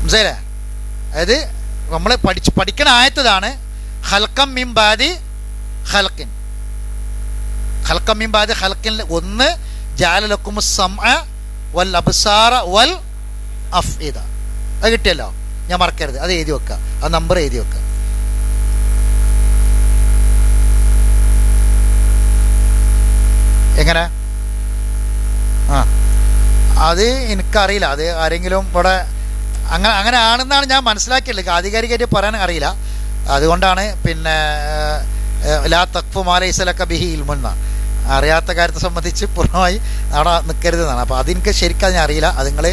മനസ്സിലായില്ലേ? അതായത് നമ്മൾ പഠിക്കണ ആയത്തതാണ് ഖൽഖം മിൻ ബാദി ഖൽഖിൻ. ഖൽഖം മിൻ ബാദി ഖൽഖിൻ ഒന്ന് ജഅല ലക്കുമുസ് സമഅ വൽ അബ്സാറ വൽ അഫ്ഇദ. അത് കിട്ടിയല്ലോ, ഞാൻ മറക്കരുത്, അത് എഴുതി വെക്കുക, ആ നമ്പർ എഴുതി വെക്കുക. എങ്ങനെ? അത് എനിക്കറിയില്ല, അത് ആരെങ്കിലും ഇവിടെ അങ്ങനെ ആണെന്നാണ് ഞാൻ മനസ്സിലാക്കിയുള്ളത്. ആധികാരികമായിട്ട് പറയാൻ അറിയില്ല. അതുകൊണ്ടാണ് പിന്നെ ലാ തഖ്ഫു മാ ലൈസ ലക ബിഹി ഇൽമുൻ, അറിയാത്ത കാര്യത്തെ സംബന്ധിച്ച് പൂർണ്ണമായി അവിടെ നിൽക്കരുതെന്നാണ്. അപ്പോൾ അതെനിക്ക് ശരിക്കും അതിനെ അറിയില്ല. അത് നിങ്ങൾ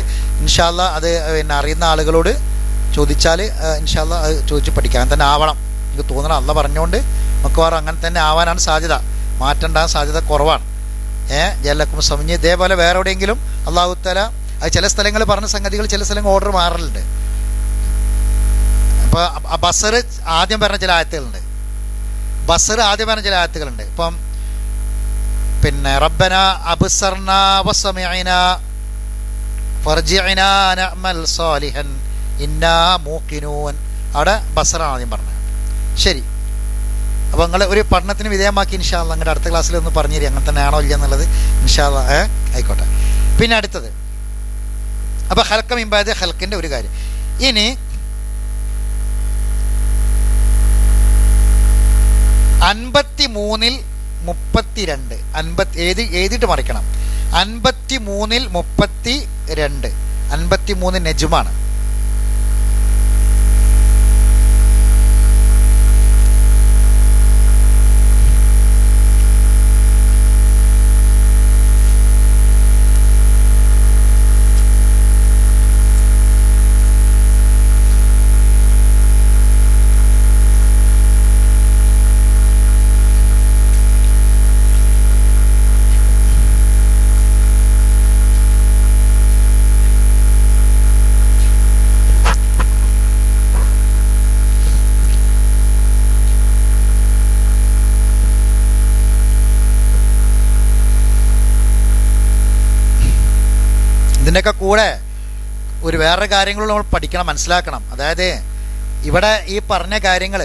ഇൻഷാ അല്ലാ അത് പിന്നെ അറിയുന്ന ആളുകളോട് ചോദിച്ചാൽ ഇൻഷാ അല്ലാ അത് ചോദിച്ച് പഠിക്കാം. അങ്ങനെ തന്നെ ആവണം എനിക്ക് തോന്നണം. അല്ല പറഞ്ഞുകൊണ്ട് മിക്കവാറും അങ്ങനെ തന്നെ ആവാനാണ് സാധ്യത, മാറ്റേണ്ടാൻ സാധ്യത കുറവാണ്. ജലക്കും സമഞ്ഞ് ഇതേപോലെ വേറെ എവിടെയെങ്കിലും അള്ളാഹു തആല അത് ചില സ്ഥലങ്ങൾ പറഞ്ഞ സംഗതികൾ ചില സ്ഥലങ്ങൾ ഓർഡർ മാറലുണ്ട്. ഇപ്പോൾ ബസർ ആദ്യം പറഞ്ഞ ചില ആയത്തുകളുണ്ട്, ഇപ്പം പിന്നെ റബ്ബന അബ്സർന വസമിഅന ഫർജിഅന നഅമൽ സാലിഹൻ ഇന്നാ മൂഖിനൂൻ. അവിടെ ബസറാണ് ആദ്യം പറഞ്ഞത്. ശരി, അപ്പോൾ നിങ്ങൾ ഒരു പഠനത്തിന് വിധേയമാക്കി ഇൻഷാ അല്ലാഹ് നിങ്ങളുടെ അടുത്ത ക്ലാസ്സിൽ ഒന്ന് പറഞ്ഞു തരിക അങ്ങനെ തന്നെ ആണോ ഇല്ല എന്നുള്ളത്. ഇൻഷാ അല്ലാഹ് ആയിക്കോട്ടെ. പിന്നെ അടുത്തത് അപ്പോൾ ഖൽഖം മിൻ ബാദി ഖൽഖിൻ്റെ ഒരു കാര്യം. ഇനി 53-ൽ 32 എഴുതിയിട്ട് മറിക്കണം. 53-ൽ 32, 53 നെജ്മാണ്. ഇതിൻ്റെയൊക്കെ കൂടെ ഒരു വേറെ കാര്യങ്ങളും നമ്മൾ പഠിക്കണം, മനസ്സിലാക്കണം. അതായത് ഇവിടെ ഈ പറഞ്ഞ കാര്യങ്ങൾ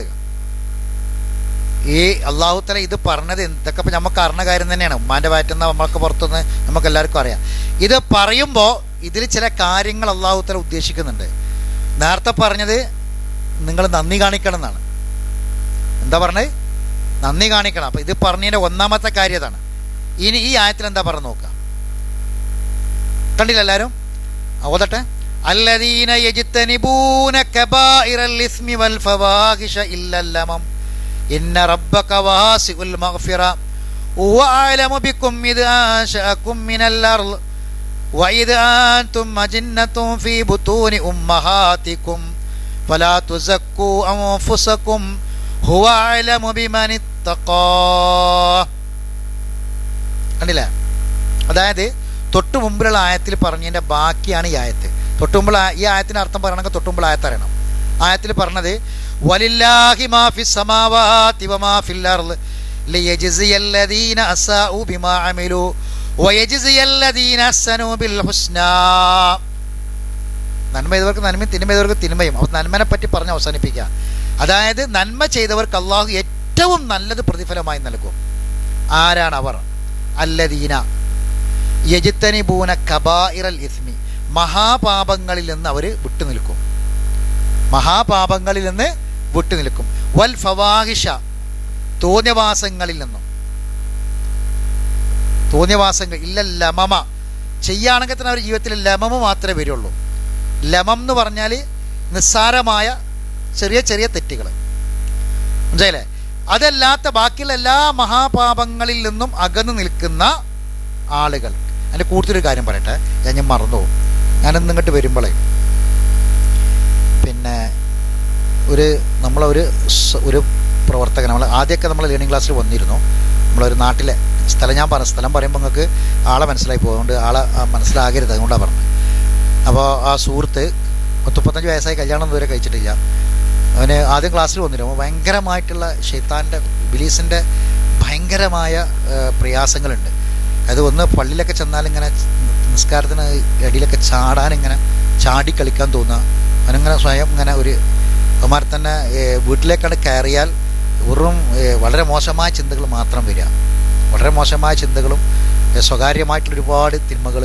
ഈ അള്ളാഹു തആല ഇത് പറഞ്ഞത് ഇതൊക്കെ ഇപ്പം നമുക്ക് അറിഞ്ഞ കാര്യം തന്നെയാണ്. ഉമ്മാൻ്റെ വയറ്റുന്ന നമ്മൾക്ക് പുറത്തുനിന്ന് നമുക്ക് എല്ലാവർക്കും അറിയാം. ഇത് പറയുമ്പോൾ ഇതിൽ ചില കാര്യങ്ങൾ അള്ളാഹു തആല ഉദ്ദേശിക്കുന്നുണ്ട്. നേരത്തെ പറഞ്ഞത് നിങ്ങൾ നന്ദി കാണിക്കണം എന്നാണ്. എന്താ പറഞ്ഞത്? നന്ദി കാണിക്കണം. അപ്പം ഇത് പറഞ്ഞതിൻ്റെ ഒന്നാമത്തെ കാര്യം അതാണ്. ഇനി ഈ ആയത്തിൽ എന്താ പറഞ്ഞു നോക്കുക, കണ്ടില്ല എല്ലാവരും? ഓതട്ടെ. അല്ലദീന യജ്തനിബൂന കബായിറൽ ഇസ്മി വൽ ഫവാഹിഷ ഇല്ലൽ ലമം ഇന്ന റബ്ബക വാസിഉൽ മഗ്ഫിറ വഹുവ അഅലമു ബികും ഇദ് അൻശഅകും മിനൽ അർള് വഇദ് അൻതും അജിന്നത്തും ഫീ ബുതൂനി ഉമ്മഹാതികും ഫലാ തുസക്കൂ അൻഫുസകും ഹുവ അഅലമു ബിമനിത്തഖാ. കണ്ടില്ലേ? അതായത് തൊട്ടു മുമ്പിലുള്ള ആയത്തിൽ പറഞ്ഞതിൻ്റെ ബാക്കിയാണ് ഈ ആയത്ത്. തൊട്ടുമുമ്പ് ഈ ആയത്തിൻ്റെ അർത്ഥം പറയണമെങ്കിൽ തൊട്ടുമുമ്പ് ആയത്ത് അറിയണം. ആയത്തിൽ പറഞ്ഞത് വലില്ലാഹി മാ ഫിസ് സമാവാതി വമാ ഫിൽ അർള് ലിയജ്സിയല്ലദീന അസാഉ ബിമാ അമിലു വയജ്സിയല്ലദീന അഹ്സനു ബിൽ ഹുസ്നാ. നന്മ ചെയ്തവർക്ക് നന്മയും തിന്മ ചെയ്തവർക്ക് തിന്മയും. അപ്പോൾ നന്മനെ പറ്റി പറഞ്ഞ് അവസാനിപ്പിക്കുക. അതായത് നന്മ ചെയ്തവർക്ക് അള്ളാഹു ഏറ്റവും നല്ലത് പ്രതിഫലമായി നൽകും. ആരാണ് അവർ? അല്ലദീന യജ്തനിബൂന കബായിറൽ ഇസ്മി, മഹാപാപങ്ങളിൽ നിന്ന് അവർ വിട്ടുനിൽക്കും. മഹാപാപങ്ങളിൽ നിന്ന് വിട്ടുനിൽക്കും. വൽ ഫവാഹിഷ, തോന്നിയവാസങ്ങളിൽ നിന്നും. തോന്നിയവാസങ്ങൾ ഇല്ല ലമമ, ചെയ്യുകയാണെങ്കിൽ തന്നെ അവർ ജീവിതത്തിൽ ലമമ മാത്രമേ വരുള്ളൂ. ലമം എന്ന് പറഞ്ഞാൽ നിസ്സാരമായ ചെറിയ ചെറിയ തെറ്റുകൾ, മനസ്സിലായില്ലേ? അതല്ലാത്ത ബാക്കിയുള്ള എല്ലാ മഹാപാപങ്ങളിൽ നിന്നും അകന്നു നിൽക്കുന്ന ആളുകൾ. അതിൻ്റെ കൂടുതലൊരു കാര്യം പറയട്ടെ, ഞാൻ മറന്നു. ഞാനിന്ന് ഇങ്ങോട്ട് വരുമ്പോഴേ പിന്നെ ഒരു പ്രവർത്തകൻ, നമ്മൾ ആദ്യമൊക്കെ നമ്മൾ ലേണിംഗ് ക്ലാസ്സിൽ വന്നിരുന്നു. നമ്മളൊരു നാട്ടിലെ സ്ഥലം, ഞാൻ പറഞ്ഞ സ്ഥലം പറയുമ്പോൾ നിങ്ങൾക്ക് ആളെ മനസ്സിലായി പോകുന്നുണ്ട്, ആളെ മനസ്സിലാകരുത്, അതുകൊണ്ടാണ് പറഞ്ഞത്. അപ്പോൾ ആ സുഹൃത്ത് 35 വയസ്സായി, കല്യാണം ഇതുവരെ കഴിച്ചിട്ടില്ല. അവന് ആദ്യം ക്ലാസ്സിൽ വന്നിരുന്നു. ഭയങ്കരമായിട്ടുള്ള ഷെയ്ത്താൻ്റെ ബിലീസിൻ്റെ ഭയങ്കരമായ പ്രയാസങ്ങളുണ്ട്. അത് ഒന്ന് പള്ളിയിലൊക്കെ ചെന്നാലിങ്ങനെ നിസ്കാരത്തിന് ഇടയിലൊക്കെ ചാടാനിങ്ങനെ ചാടി കളിക്കാൻ തോന്നുക, അവനിങ്ങനെ സ്വയം ഇങ്ങനെ ഒരു അവന്മാർ തന്നെ വീട്ടിലേക്കാണ് കയറിയാൽ വെറും വളരെ മോശമായ ചിന്തകൾ മാത്രം വരിക, വളരെ മോശമായ ചിന്തകളും സ്വകാര്യമായിട്ടുള്ള ഒരുപാട് തിന്മകൾ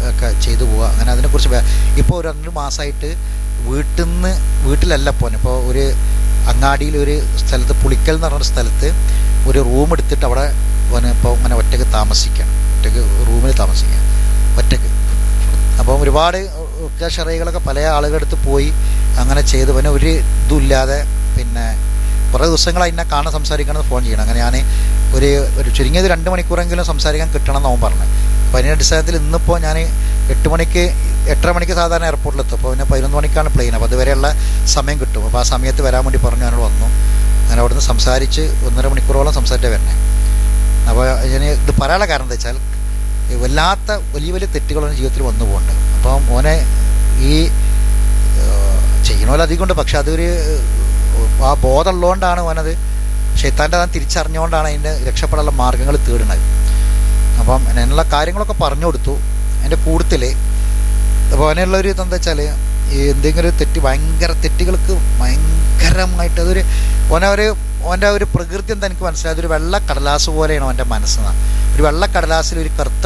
ഒക്കെ ചെയ്തു പോവുക. അങ്ങനെ അതിനെക്കുറിച്ച് ഇപ്പോൾ ഒരു 2 മാസമായിട്ട് വീട്ടിലല്ല പോകാൻ. ഇപ്പോൾ ഒരു അങ്ങാടിയിൽ ഒരു സ്ഥലത്ത് പുളിക്കൽ എന്ന് പറഞ്ഞൊരു സ്ഥലത്ത് ഒരു റൂം എടുത്തിട്ട് അവിടെ പോകാൻ ഇപ്പോൾ ഇങ്ങനെ ഒറ്റയ്ക്ക് താമസിക്കുകയാണ്, ഒറ്റയ്ക്ക് റൂമിൽ താമസിക്കുക ഒറ്റയ്ക്ക്. അപ്പം ഒരുപാട് ഷറൈകളൊക്കെ പല ആളുകളുടെ അടുത്ത് പോയി അങ്ങനെ ചെയ്ത് പിന്നെ ഒരു ഇതുമില്ലാതെ പിന്നെ കുറേ ദിവസങ്ങളായി എന്നെ കാണാൻ സംസാരിക്കണമെന്ന് ഫോൺ ചെയ്യണം. അങ്ങനെ ഞാൻ ഒരു ചുരുങ്ങിയത് 2 മണിക്കൂറെങ്കിലും സംസാരിക്കാൻ കിട്ടണം എന്ന് അവൻ പറഞ്ഞു. അപ്പോൾ അതിൻ്റെ അടിസ്ഥാനത്തിൽ ഇന്നിപ്പോൾ ഞാൻ 8 മണിക്ക് സാധാരണ എയർപോർട്ടിലെത്തും. അപ്പോൾ പിന്നെ 11 മണിക്കാണ് പ്ലെയിൻ. അപ്പോൾ അതുവരെയുള്ള സമയം കിട്ടും. അപ്പോൾ ആ സമയത്ത് വരാൻ വേണ്ടി പറഞ്ഞു ഞാനോട് വന്നു. അങ്ങനെ അവിടുന്ന് സംസാരിച്ച് 1.5 മണിക്കൂറോളം സംസാരിച്ചേ വരണേ. അപ്പോൾ ഞാൻ ഇത് പറയാനുള്ള കാരണം എന്താ വെച്ചാൽ വല്ലാത്ത വലിയ വലിയ തെറ്റുകളൊന്നും ജീവിതത്തിൽ വന്നു പോകുന്നുണ്ട്. അപ്പം മോനെ ഈ ചെയ്യണമല്ലോ അധികമുണ്ട്, പക്ഷെ അതൊരു ആ ബോധമുള്ളതുകൊണ്ടാണ് അവനത് ശൈത്താൻ്റെ താൻ തിരിച്ചറിഞ്ഞുകൊണ്ടാണ് അതിൻ്റെ രക്ഷപ്പെടാനുള്ള മാർഗ്ഗങ്ങൾ തേടുന്നത്. അപ്പം അതിനുള്ള കാര്യങ്ങളൊക്കെ പറഞ്ഞു കൊടുത്തു. അതിൻ്റെ കൂടുതൽ അപ്പോൾ അതിനുള്ളൊരു ഇതെന്താ വെച്ചാൽ ഈ എന്തെങ്കിലും ഒരു ഭയങ്കര തെറ്റുകൾക്ക് ഭയങ്കരമായിട്ട് അതൊരു ഓൻ്റെ ഒരു പ്രകൃതി എന്താ എനിക്ക് മനസ്സിലായത്, ഒരു വെള്ള കടലാസ് പോലെയാണ് അവൻ്റെ മനസ്സെന്നാണ്. ഒരു വെള്ള കടലാസിൽ ഒരു കറുത്ത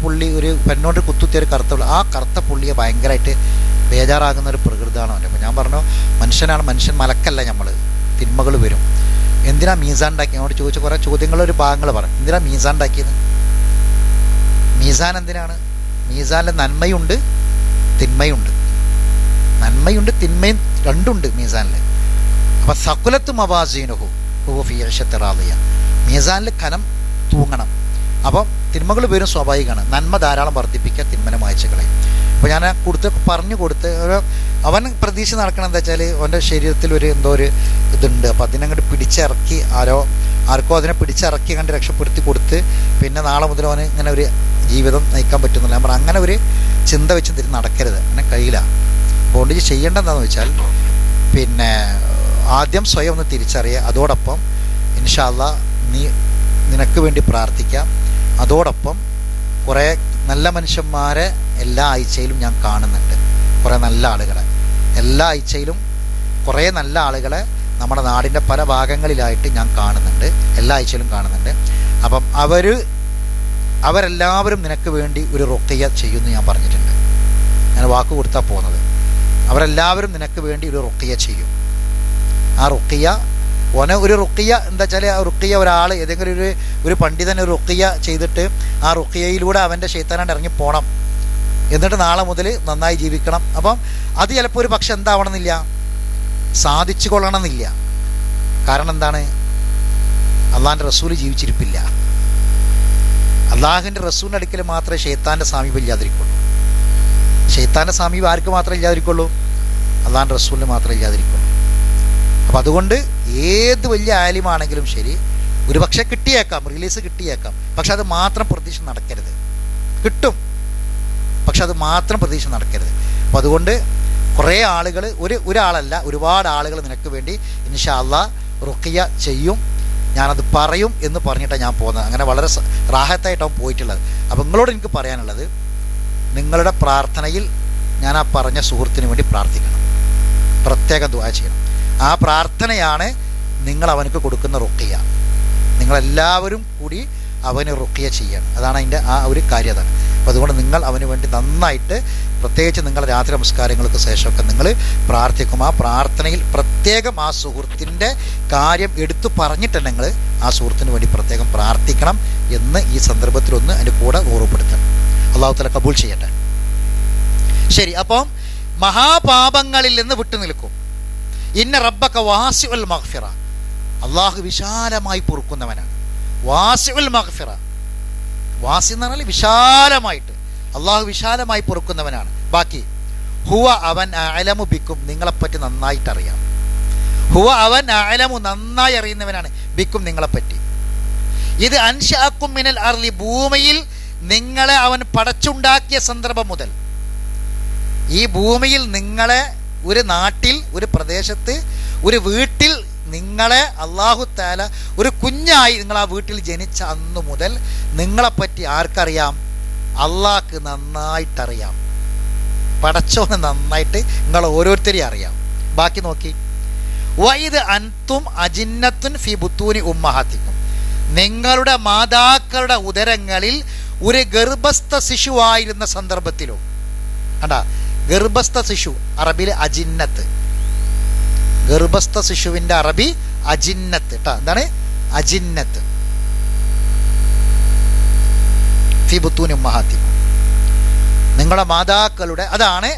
പുള്ളി ഒരു പെണ്ണോണ്ട് കുത്തുത്തിയ ഒരു കറുത്ത പുള്ളി, ആ കറുത്ത പുള്ളിയെ ഭയങ്കരമായിട്ട് ബേജാറാകുന്ന ഒരു പ്രകൃതമാണ് അവൻ്റെ. അപ്പോൾ ഞാൻ പറഞ്ഞു മനുഷ്യൻ മലക്കല്ല, നമ്മൾ തിന്മകൾ വരും. എന്തിനാ മീസാൻ ഉണ്ടാക്കി? അവനോട് ചോദിച്ച കുറേ ചോദ്യങ്ങളൊരു ഭാഗങ്ങൾ പറഞ്ഞു. എന്തിനാ മീസാൻ ഉണ്ടാക്കിയത്? മീസാൻ എന്തിനാണ്? മീസാനിൽ നന്മയുണ്ട് തിന്മയും രണ്ടുണ്ട് മീസാനിൽ. അപ്പം സകുലത്ത് മവാസീനുഹു ഫീ ഇശത്തി റാദിയ, മീസാനിൽ കനം തൂങ്ങണം. അപ്പം തിന്മകൾ വരും, സ്വാഭാവികമാണ്. നന്മ ധാരാളം വർദ്ധിപ്പിക്കുക, തിന്മനെ മായ്ച്ചു കളയും. അപ്പോൾ ഞാൻ പറഞ്ഞു കൊടുത്ത് അവൻ പ്രതീക്ഷ നടക്കണം എന്താ വെച്ചാൽ അവൻ്റെ ശരീരത്തിൽ എന്തോ ഒരു ഇതുണ്ട്. അപ്പോൾ അതിനങ്ങോട്ട് പിടിച്ചിറക്കി ആർക്കോ അതിനെ പിടിച്ചിറക്കി കണ്ട് രക്ഷപ്പെടുത്തി കൊടുത്ത് പിന്നെ നാളെ മുതൽ അവന് ഇങ്ങനെ ഒരു ജീവിതം നയിക്കാൻ പറ്റുന്നില്ല. ഞാൻ പറഞ്ഞു അങ്ങനെ ഒരു ചിന്ത വെച്ച് തിരി നടക്കരുത്, അങ്ങനെ കഴിയില്ല. അതുകൊണ്ട് ചെയ്യേണ്ടതെന്താണെന്ന് വെച്ചാൽ പിന്നെ ആദ്യം സ്വയം ഒന്ന് തിരിച്ചറിയുക. അതോടൊപ്പം ഇൻഷാ അല്ലാഹ് നിനക്ക് വേണ്ടി പ്രാർത്ഥിക്കാം. അതോടൊപ്പം കുറേ നല്ല മനുഷ്യന്മാരെ എല്ലാ ആഴ്ചയിലും ഞാൻ കാണുന്നുണ്ട്, കുറേ നല്ല ആളുകളെ എല്ലാ ആഴ്ചയിലും കുറേ നല്ല ആളുകളെ നമ്മുടെ നാടിൻ്റെ പല ഭാഗങ്ങളിലായിട്ട് ഞാൻ കാണുന്നുണ്ട്, എല്ലാ ആഴ്ചയിലും കാണുന്നുണ്ട്. അപ്പം അവരെല്ലാവരും നിനക്ക് വേണ്ടി ഒരു റുഖിയ ചെയ്യുമെന്ന് ഞാൻ പറഞ്ഞിട്ടുണ്ട്. ഞാൻ വാക്ക് കൊടുത്താൽ പോകുന്നത്, അവരെല്ലാവരും നിനക്ക് വേണ്ടി ഒരു റുഖിയ ചെയ്യും. ആ റുഖിയ ഒരു റുഖിയ എന്താ വെച്ചാൽ ആ റുഖിയ ഒരാൾ ഏതെങ്കിലും ഒരു പണ്ഡിതൻ ഒരു റുഖിയ ചെയ്തിട്ട് ആ റുഖിയയിലൂടെ അവൻ്റെ ശൈത്താനായിട്ട് ഇറങ്ങി പോകണം, എന്നിട്ട് നാളെ മുതൽ നന്നായി ജീവിക്കണം. അപ്പം അത് ചിലപ്പോൾ ഒരു പക്ഷെ എന്താവണമെന്നില്ല, സാധിച്ചു കൊള്ളണമെന്നില്ല. കാരണം എന്താണ്? അള്ളാഹിൻ്റെ റസൂൽ ജീവിച്ചിരിപ്പില്ല. അള്ളാഹിൻ്റെ റസൂലിൻ്റെ അടുക്കൽ മാത്രമേ ശൈത്താൻ്റെ സാമീപ്യം ഇല്ലാതിരിക്കുള്ളൂ. ശൈത്താൻ്റെ സാമീപ്യം ആർക്ക് മാത്രമേ ഇല്ലാതിരിക്കുള്ളൂ? അള്ളാഹിൻ്റെ റസൂലിന് മാത്രമേ ഇല്ലാതിരിക്കുള്ളൂ. അപ്പം അതുകൊണ്ട് ഏത് വലിയ ആലിമാണെങ്കിലും ശരി, ഒരു പക്ഷേ കിട്ടിയേക്കാം, റിലീസ് കിട്ടിയേക്കാം, പക്ഷെ അത് മാത്രം പ്രതീക്ഷ നടക്കരുത്. കിട്ടും, പക്ഷെ അത് മാത്രം പ്രതീക്ഷ നടക്കരുത്. അപ്പം അതുകൊണ്ട് കുറേ ആളുകൾ ഒരാളല്ല ഒരുപാട് ആളുകൾ നിനക്ക് വേണ്ടി ഇൻഷാ അല്ലാഹ് റുഖിയ ചെയ്യും, ഞാനത് പറയും എന്ന് പറഞ്ഞിട്ടാണ് ഞാൻ പോകുന്നത്. അങ്ങനെ വളരെ റാഹത്തായിട്ടാണ് പോയിട്ടുള്ളത്. അപ്പം നിങ്ങളോട് എനിക്ക് പറയാനുള്ളത്, നിങ്ങളുടെ പ്രാർത്ഥനയിൽ ഞാൻ ആ പറഞ്ഞ സുഹൃത്തിന് വേണ്ടി പ്രാർത്ഥിക്കണം, പ്രത്യേകം ദുആ ചെയ്യണം. ആ പ്രാർത്ഥനയാണ് നിങ്ങൾ അവനക്ക് കൊടുക്കുന്ന റുഖിയ. നിങ്ങളെല്ലാവരും കൂടി അവന് റുഖിയ ചെയ്യണം. അതാണ് അതിൻ്റെ ആ ഒരു കാര്യം. അതാണ്. അപ്പോൾ അതുകൊണ്ട് നിങ്ങൾ അവന് വേണ്ടി നന്നായിട്ട്, പ്രത്യേകിച്ച് നിങ്ങളുടെ രാത്രി നമസ്കാരങ്ങൾക്ക് ശേഷമൊക്കെ നിങ്ങൾ പ്രാർത്ഥിക്കും. ആ പ്രാർത്ഥനയിൽ പ്രത്യേകം ആ സുഹൃത്തിൻ്റെ കാര്യം എടുത്തു പറഞ്ഞിട്ടുണ്ടെങ്കിൽ ആ സുഹൃത്തിന് വേണ്ടി പ്രത്യേകം പ്രാർത്ഥിക്കണം എന്ന് ഈ സന്ദർഭത്തിലൊന്ന് അതിൻ്റെ കൂടെ ഓർമ്മപ്പെടുത്തണം. അല്ലാഹു തആല കബൂൽ ചെയ്യട്ടെ. ശരി, അപ്പം മഹാപാപങ്ങളിൽ നിന്ന് വിട്ടുനിൽക്കും. ഇന്ന റബ്ബക വാസിഉൽ മഗ്ഫിറ, അള്ളാഹു വിശാലമായി പൊറുക്കുന്നവനാണ്. വാസിഉൽ മഗ്ഫിറ, വാസി എന്ന് പറഞ്ഞാൽ വിശാലമായിട്ട്, അള്ളാഹു വിശാലമായി പൊറുക്കുന്നവനാണ്. ബാക്കി ഹുവ അവൻ അഅലമു ബിക്കും, നിങ്ങളെപ്പറ്റി നന്നായിട്ട് അറിയാം. ഹുവ അവൻ അഅലമു നന്നായി അറിയുന്നവനാണ്, ബിക്കും നിങ്ങളെപ്പറ്റി. ഇത് അൻശഅക്കും മിനൽ അർളി, ഭൂമിയിൽ നിങ്ങളെ അവൻ പടച്ചുണ്ടാക്കിയ സന്ദർഭം മുതൽ, ഈ ഭൂമിയിൽ നിങ്ങളെ ഒരു നാട്ടിൽ, ഒരു പ്രദേശത്ത്, ഒരു വീട്ടിൽ നിങ്ങളെ അല്ലാഹു തആല ഒരു കുഞ്ഞായി നിങ്ങൾ ആ വീട്ടിൽ ജനിച്ച അന്നു മുതൽ നിങ്ങളെപ്പറ്റി ആർക്കറിയാം? അള്ളാഹ്ക്ക് നന്നായിട്ടറിയാം. പടച്ചോന് നന്നായിട്ട് നിങ്ങൾ ഓരോരുത്തരെയും അറിയാം. ബാക്കി നോക്കി, വൈദ് അൻതും അജിന്നത്തുൻ ഫി ബുത്തൂനി ഉമ്മഹാത്തിക്കും, നിങ്ങളുടെ മാതാക്കളുടെ ഉദരങ്ങളിൽ ഒരു ഗർഭസ്ഥ ശിശുവായിരുന്ന സന്ദർഭത്തിലോ. കണ്ടാ, ഗർഭസ്ഥ ശിശു അറബിയിൽ അജിന്നത്ത്, ഗർഭസ്ഥ ശിശുവിന്റെ അറബി അജിന്നത്ത് കേട്ടോ. എന്താണ് അജിന്നത്ത്? ഫി ബുത്തൂനി ഉമ്മഹാത്തിക്കും, നിങ്ങളുടെ മാതാക്കളുടെ, അതാണ്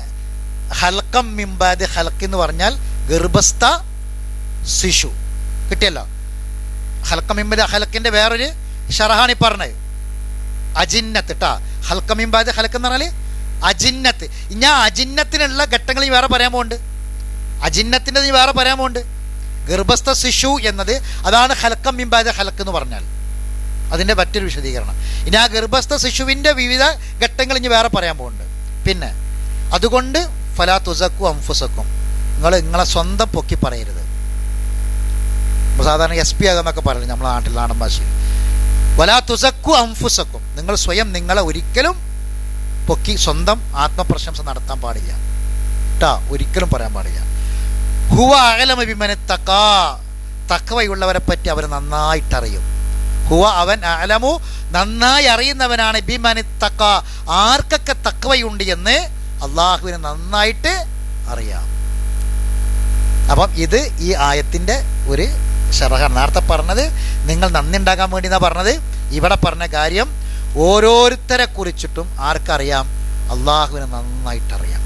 ഹൽക്കം മിംബാദ്. ഹൽക്ക് എന്ന് പറഞ്ഞാൽ ഗർഭസ്ഥ ശിശു. കിട്ടിയല്ലോ. ഹൽക്കം മിംബാദ് ഹൽക്കിന്റെ വേറൊരു ഷറഹാണി പറഞ്ഞത് അജിന്നത്ത് കേട്ടാ. ഹൽക്കം മിംബാദ് ഹൽക്ക് എന്ന് പറഞ്ഞാൽ അജിന്നത്ത്. ഞാൻ അജിന്നത്തിനുള്ള ഘട്ടങ്ങൾ വേറെ പറയാൻ പോകുന്നുണ്ട്, അജിന്നത്തിൻ്റെ വേറെ പറയാൻ പോകുന്നുണ്ട്. ഗർഭസ്ഥ ശിശു എന്നത് അതാണ് ഹൽക്കം മിംബാദ് ഹൽക്ക് എന്ന് പറഞ്ഞാൽ അതിൻ്റെ മറ്റൊരു വിശദീകരണം. ഇനി ആ ഗർഭസ്ഥ ശിശുവിൻ്റെ വിവിധ ഘട്ടങ്ങൾ ഇനി വേറെ പറയാൻ പോകുന്നുണ്ട്. പിന്നെ അതുകൊണ്ട് ഫലാ തുസക്കു അംഫുസക്കും, നിങ്ങളെ സ്വന്തം പൊക്കി പറയരുത്. സാധാരണ SP ആകാമെന്നൊക്കെ പറയുന്നത് നമ്മളെ നാട്ടിൽ നാടൻ ഭാഷയിൽ. വലാ തുസക്കു അംഫുസക്കും, നിങ്ങൾ സ്വയം നിങ്ങളെ ഒരിക്കലും പൊക്കി സ്വന്തം ആത്മപ്രശംസ നടത്താൻ പാടില്ല കേട്ടാ, ഒരിക്കലും പറയാൻ പാടില്ല. ഹുവ അഅലമു ബിമൻ തഖാ, തഖ്വയുള്ളവരെ പറ്റി അവർ നന്നായിട്ടറിയും. ഹുവ അവൻ അഅലമു നന്നായി അറിയുന്നവനാണ്, ബിമൻ തഖാ ആർക്കൊക്കെ തഖ്വയുണ്ട് എന്ന് അള്ളാഹുവിന് നന്നായിട്ട് അറിയാം. അപ്പം ഇത് ഈ ആയത്തിൻ്റെ ഒരു ഷറഹാണ്. നേരത്തെ പറഞ്ഞത് നിങ്ങൾ നന്ദി ഉണ്ടാകാൻ വേണ്ടി എന്നാണ് പറഞ്ഞത്. ഇവിടെ പറഞ്ഞ കാര്യം ഓരോരുത്തരെ കുറിച്ചിട്ടും ആർക്കറിയാം? അള്ളാഹുവിന് നന്നായിട്ടറിയാം.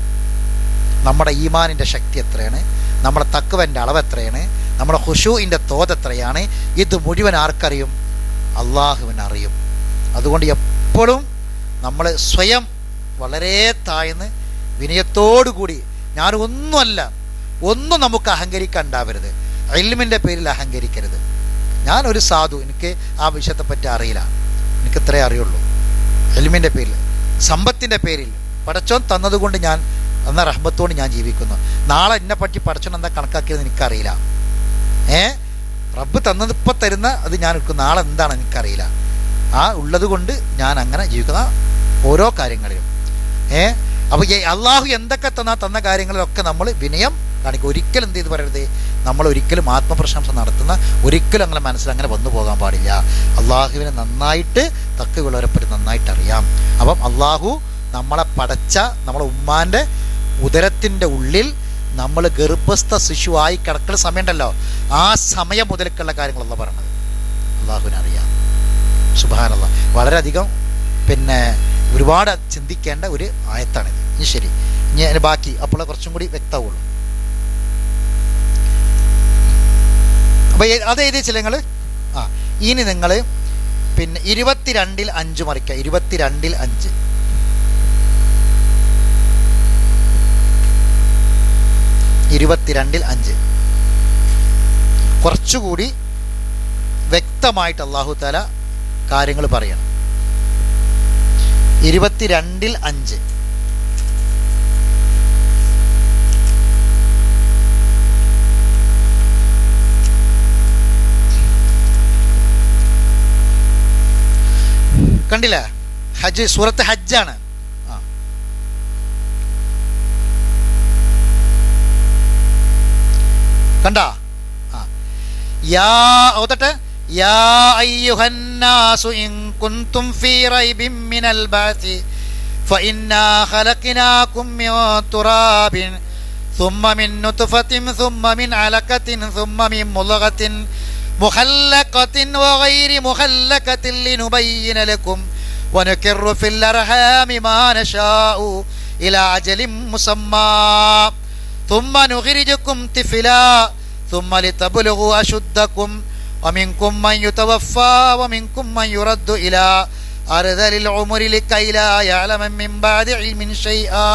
നമ്മുടെ ഈമാനിൻ്റെ ശക്തി എത്രയാണ്, നമ്മുടെ തഖ്വൻ്റെ അളവ് എത്രയാണ്, നമ്മുടെ ഖുശൂഇൻ്റെ തോത് എത്രയാണ്, ഇത് മുഴുവൻ ആർക്കറിയും? അള്ളാഹുവിനറിയും. അതുകൊണ്ട് എപ്പോഴും നമ്മൾ സ്വയം വളരെ താഴ്ന്ന് വിനയത്തോടുകൂടി, ഞാൻ ഒന്നുമല്ല, ഒന്നും നമുക്ക് അഹങ്കരിക്കാൻ ഉണ്ടാവരുത്. ഇൽമിൻ്റെ പേരിൽ അഹങ്കരിക്കരുത്. ഞാനൊരു സാധു, എനിക്ക് ആ വിഷയത്തെപ്പറ്റി അറിയില്ല, എനിക്ക് ഇത്രേ അറിയുള്ളൂ. ഇൽമിൻ്റെ പേരിൽ, സമ്പത്തിൻ്റെ പേരിൽ പടച്ചോൻ തന്നതുകൊണ്ട് ഞാൻ എന്ന റഹ്മത്തോട് ഞാൻ ജീവിക്കുന്നു. നാളെ എന്നെ പറ്റി പടച്ചോൻ എന്താ കണക്കാക്കിയത് എനിക്കറിയില്ല. റബ്ബ് തന്നത് ഇപ്പം തരുന്ന അത് ഞാൻ എടുക്കും, നാളെ എന്താണ് എനിക്കറിയില്ല. ആ ഉള്ളത് കൊണ്ട് ഞാൻ അങ്ങനെ ജീവിക്കുന്ന ഓരോ കാര്യങ്ങളിലും. അപ്പോൾ അള്ളാഹു എന്തൊക്കെ തന്ന കാര്യങ്ങളിലൊക്കെ നമ്മൾ വിനയം കാണിക്കും. ഒരിക്കലും എന്ത് ചെയ്ത് പറയരുത്, നമ്മൾ ഒരിക്കലും ആത്മപ്രശംസ നടത്തുന്ന, ഒരിക്കലും അങ്ങനെ മനസ്സിൽ അങ്ങനെ വന്നു പോകാൻ പാടില്ല. അള്ളാഹുവിനെ നന്നായിട്ട് തഖ്വയുള്ളവരെ പറ്റി നന്നായിട്ട് അറിയാം. അപ്പം അള്ളാഹു നമ്മളെ പടച്ച നമ്മളെ ഉമ്മാൻ്റെ ഉദരത്തിൻ്റെ ഉള്ളിൽ നമ്മൾ ഗർഭസ്ഥ ശിശുവായി കിടക്കുന്ന സമയമുണ്ടല്ലോ, ആ സമയം മുതലേക്കുള്ള കാര്യങ്ങളല്ല പറഞ്ഞത് അള്ളാഹുവിനറിയാം. സുബ്ഹാനല്ലാഹ്. വളരെയധികം ഒരുപാട് ചിന്തിക്കേണ്ട ഒരു ആയത്താണിത്. ഇനി ശരി, ഇനി ബാക്കി അപ്പോൾ കുറച്ചും കൂടി വ്യക്തമാവുള്ളൂ. അപ്പോൾ അത് എഴുതിച്ചില്ല നിങ്ങൾ. ഇനി നിങ്ങൾ 22-ൽ 5 മറിക്കുക. 22-ൽ 5, 22-ൽ 5 കുറച്ചുകൂടി വ്യക്തമായിട്ട് അല്ലാഹു തആല കാര്യങ്ങൾ പറയണം. 22-ൽ 5 കണ്ടില്ല? ഹജ്ജ്, സൂറത്ത് ഹജ്ജാണ്. കണ്ടാ? യാ ഓതട്ടെ. യാ അയ്യുഹന്നാസു ഇൻ കുൻതും ഫീ റൈബിൻ മിനൽ ബഅസി ഫഇന്നാ ഖലഖനാകും മിൻ തുറാബിൻ ثم من نطفة ثم من علقة ثم من مضغة مخلقة وغير مخلقة لنبين لكم ونقر في الأرحام ما نشاء إلى أجل مسمى ثم نخرجكم طفلا ثم لتبلغوا أشدكم ومنكم من يتوفى ومنكم من يرد إلى أرذل العمر لكي لا يعلم من بعد علم شيئا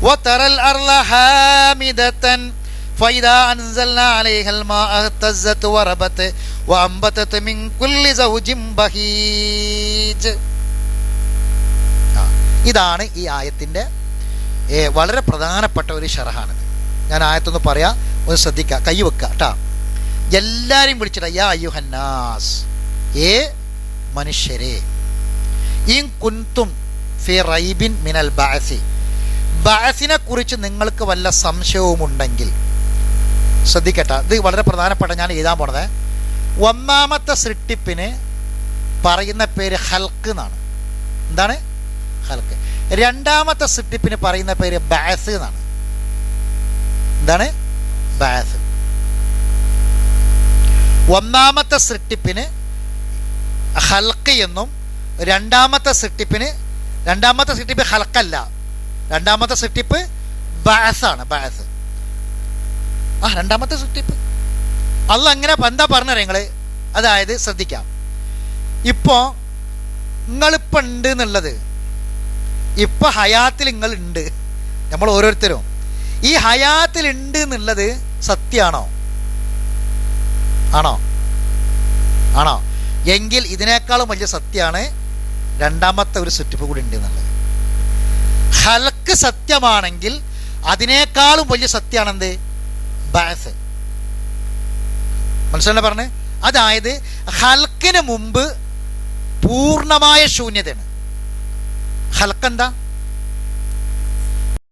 وترى الأرض حامدة فإذا أنزلنا عليها الماء اهتزت وربت وأنبتت من كل زوج بهيج. ഇതാണ് ഈ ആയത്തിൻ്റെ വളരെ പ്രധാനപ്പെട്ട ഒരു ഷറഹാണിത്. ഞാൻ ആയത്തൊന്ന് പറയാം, ഒന്ന് ശ്രദ്ധിക്കുക, കൈ വെക്കുക കേട്ടോ. എല്ലാവരെയും വിളിച്ചിട്ട് യാ അയ്യുഹന്നാസ്, മനുഷ്യരെ, ഇൻ കുൻതും ഫി റൈബിൻ മിനൽ ബഅസി, ബഅസിനെ കുറിച്ച് നിങ്ങൾക്ക് വല്ല സംശയവുമുണ്ടെങ്കിൽ ശ്രദ്ധിക്കട്ടെ, ഇത് വളരെ പ്രധാനപ്പെട്ട, ഞാൻ എഴുതാൻ പോണത്. ഒന്നാമത്തെ സൃഷ്ടിപ്പിന് പറയുന്ന പേര് ഹൽക്ക് എന്നാണ്. എന്താണ്? ഹൽക്ക്. രണ്ടാമത്തെ സൃഷ്ടിപ്പിന് പറയുന്ന പേര് ബഅസ് എന്നാണ്. എന്താണ്? ബഅസ്. ഒന്നാമത്തെ സൃഷ്ടിപ്പിന് ഹൽക്ക് എന്നും രണ്ടാമത്തെ സൃഷ്ടിപ്പ് ഹൽക്കല്ല, രണ്ടാമത്തെ സൃഷ്ടിപ്പ് ബഅസാണ്. ബഅസ് രണ്ടാമത്തെ സൃഷ്ടിപ്പ്. അള്ളാഹ് അങ്ങനെ എന്താ പറഞ്ഞത് നിങ്ങള്? അതായത് ശ്രദ്ധിക്കാം, ഇപ്പോ നിങ്ങളിപ്പോൾ ഉണ്ട് എന്നുള്ളത്, ഇപ്പൊ ഹയാത്തിൽ നിങ്ങൾ ഉണ്ട്, നമ്മൾ ഓരോരുത്തരും ഈ ഹയാത്തിൽ ഉണ്ട് എന്നുള്ളത് സത്യമാണോ? ആണോ? എങ്കിൽ ഇതിനേക്കാളും വലിയ സത്യമാണ് രണ്ടാമത്തെ ഒരു സൃഷ്ടിപ്പ് കൂടി ഉണ്ട് എന്നുള്ളത്. ഹൽക്ക് സത്യമാണെങ്കിൽ അതിനേക്കാളും വലിയ സത്യമാണ് എന്ത്? ബഅസ്. മനസ്സിലായി പറഞ്ഞ്? അതായത് ഹൽക്കിന് മുമ്പ് പൂർണ്ണമായ ശൂന്യതയാണ്. ഹൽക്ക് എന്താ?